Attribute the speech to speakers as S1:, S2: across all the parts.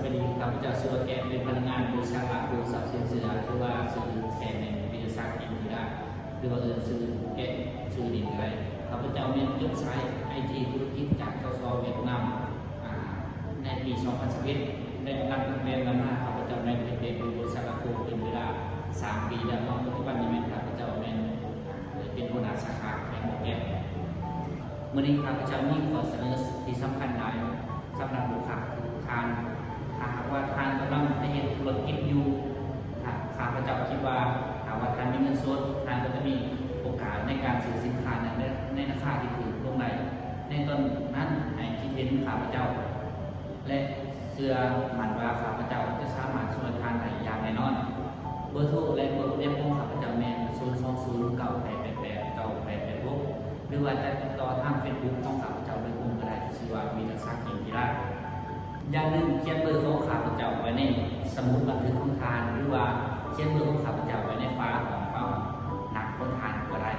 S1: วัสดีครับพระเจ้าสุรแกนเป็นพนักงานบริษัทรับดูสับเสียเสือหรือว่าสื่อแทนในวิทยาศาสตร์อินทิราหรือว่าสื่อแกะสื่อดินอะไรข้าพเจ้าเป็นยกสายไอทีธุรกิจจากสสเวียดนามในปี 2011ได้รับการเป็นมาม่าข้าพเจ้าในเป็นบริษัทรับดูเป็นเวลา 3 ปีแล้วปัจจุบันนี้เป็นข้าพเจ้าเป็นหัวหน้าสาขาแห่งแกะเมื่อนี้ข้าพเจ้ามีข้อเสนอที่สำคัญหลายสำหรับลูกค้าทุกท่านหากว่าทานกำลังจะเห็นธุรกิจอยู่ข้าพเจ้าคิดว่าหากว่าทานมีเงินสดทานก็จะมีโอกาสในการซื้อสินค้านั้นในราคาที่ถูกลงไหนในตอนนั้นให้คิดเห็นข้าพเจ้าและเชื่อมั่นว่าข้าพเจ้าจะสามารถช่วยทานได้อย่างแน่นอนเบอร์โทรและเบอร์เรียกของข้าพเจ้าแมน020988886หรือว่าจะติดต่อทางเฟซบุ๊กของข้าพเจ้าโดยตรงก็ได้ชื่อว่าวีรศักดิ์ อินทิราอย่างหนึ่งเขียนเบอร์ของข้าพเจ้าไว้ในสมุดบันทึกของทานหรือว่าเขียนเบอร์ของข้าพเจ้าไว้ในฝาของเป้าหนักคนทานก็ได้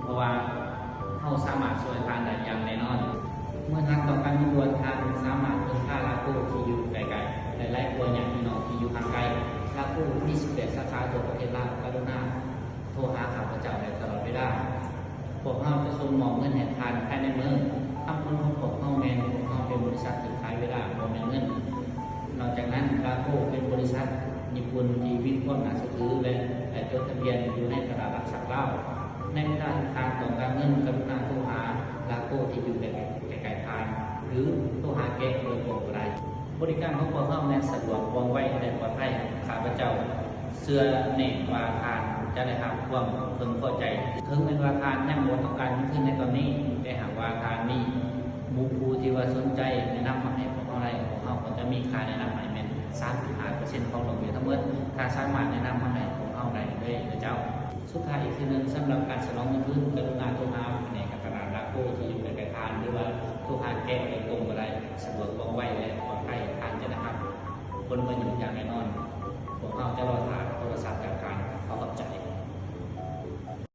S1: เพราะว่าเขาสามารถช่วยทานได้อย่างแน่นอนเมื่อทานต่อการมีดวนทานสามารถเพิ่มค่าลาโก้ที่อยู่ไกลๆหลายๆตัวอย่างพี่น้องที่อยู่ห่างไกลลาโก้มี11สาขาทั่วประเทศลาวกรุณาโทรหาข้าพเจ้าได้ตลอดเวลาพวกเราจะส่งมอบเงินให้ทานภายในเมืองทำคนของพวกเราแมนพวกเราเป็นบริษัทที่ขายเวลาบริเงินนอกจากนั้นลาโก้เป็นบริษัทญี่ปุ่นที่วิเคราะห์น่าเชื่อถือและจดทะเบียนอยู่ในตลาดหลักทรัพย์ลาวในด้านทางต่อการเงินกรุณาโทรหาลาโก้ที่อยู่ใกล้ๆทานหรือโทรหาแกโดยตรงก็ได้บริการของพวกเราแน่สะดวกว่องไวและปลอดภัยข้าพเจ้าเชื่อแน่ว่าทานจะได้รับความพึงพอใจถึงเป็นว่าทานยังบ่ต้องการขึ้นในตอนนี้แต่หากว่าทานมีบุคคลที่ว่าสนใจแนะนำมาให้พวกเราได้ของเราก็จะมีค่าแนะนำให้เป็น35%ของดอกเบี้ยทั้งหมดถ้าสามารถแนะนำมาให้พวกเราได้เลยเจ้าสุดท้ายอีกทีนึงสำหรับการฉลองเงินทุนกรุณาโทรหาในกับตลาดลาโก้ที่อยู่ในใกล้ทานหรือว่าโทรหาแก้โดยตรงก็ได้สะดวกว่องไวและปลอดภัยทานจะนะครับคนมาอยู่อย่างแน่นอนพวกเราจะรอทานโทรศัพท์จากการขอขอบใจ